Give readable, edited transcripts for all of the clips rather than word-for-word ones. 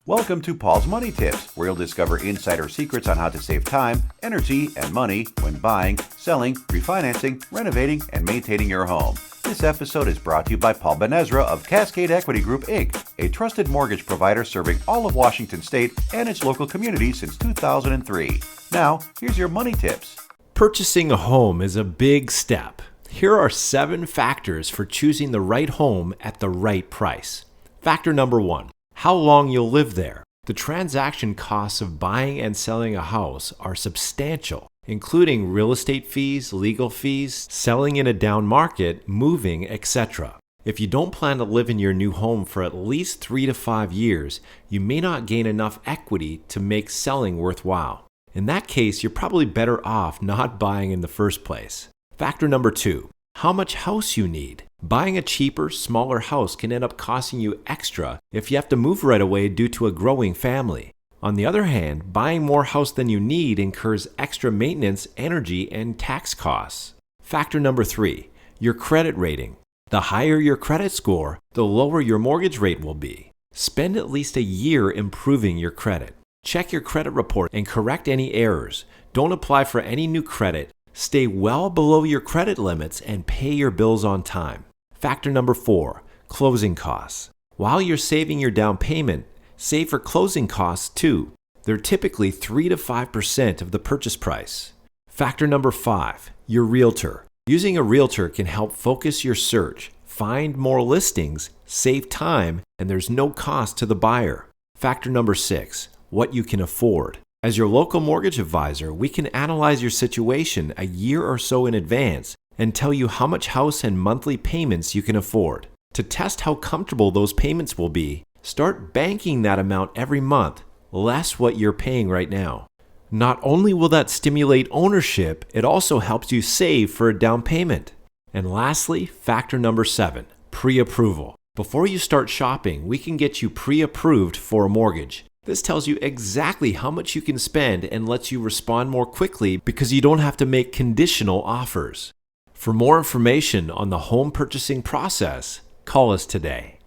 Welcome to Paul's Money Tips, where you'll discover insider secrets on how to save time, energy, and money when buying, selling, refinancing, renovating, and maintaining your home. This episode is brought to you by Paul Ben-Ezra of Cascade Equity Group, Inc., a trusted mortgage provider serving all of Washington State and its local communities since 2003. Now, here's your money tips. Purchasing a home is a big step. Here are 7 factors for choosing the right home at the right price. Factor number 1. How long you'll live there. The transaction costs of buying and selling a house are substantial, including real estate fees, legal fees, selling in a down market, moving, etc. If you don't plan to live in your new home for at least 3 to 5 years, you may not gain enough equity to make selling worthwhile. In that case, you're probably better off not buying in the first place. Factor number 2. How much house you need. Buying a cheaper, smaller house can end up costing you extra if you have to move right away due to a growing family. On the other hand, buying more house than you need incurs extra maintenance, energy, and tax costs. Factor number 3, your credit rating. The higher your credit score, the lower your mortgage rate will be. Spend at least a year improving your credit. Check your credit report and correct any errors. Don't apply for any new credit. Stay well below your credit limits and pay your bills on time. Factor number 4, closing costs. While you're saving your down payment, save for closing costs too. They're typically 3 to 5% of the purchase price. Factor number 5, your realtor. Using a realtor can help focus your search, find more listings, save time, and there's no cost to the buyer. Factor number 6, what you can afford. As your local mortgage advisor, we can analyze your situation a year or so in advance and tell you how much house and monthly payments you can afford. To test how comfortable those payments will be, start banking that amount every month, less what you're paying right now. Not only will that stimulate ownership, it also helps you save for a down payment. And lastly, factor number 7, pre-approval. Before you start shopping, we can get you pre-approved for a mortgage. This tells you exactly how much you can spend and lets you respond more quickly because you don't have to make conditional offers. For more information on the home purchasing process, call us today.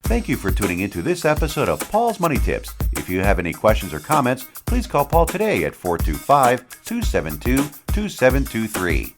Thank you for tuning into this episode of Paul's Money Tips. If you have any questions or comments, please call Paul today at 425-272-2723.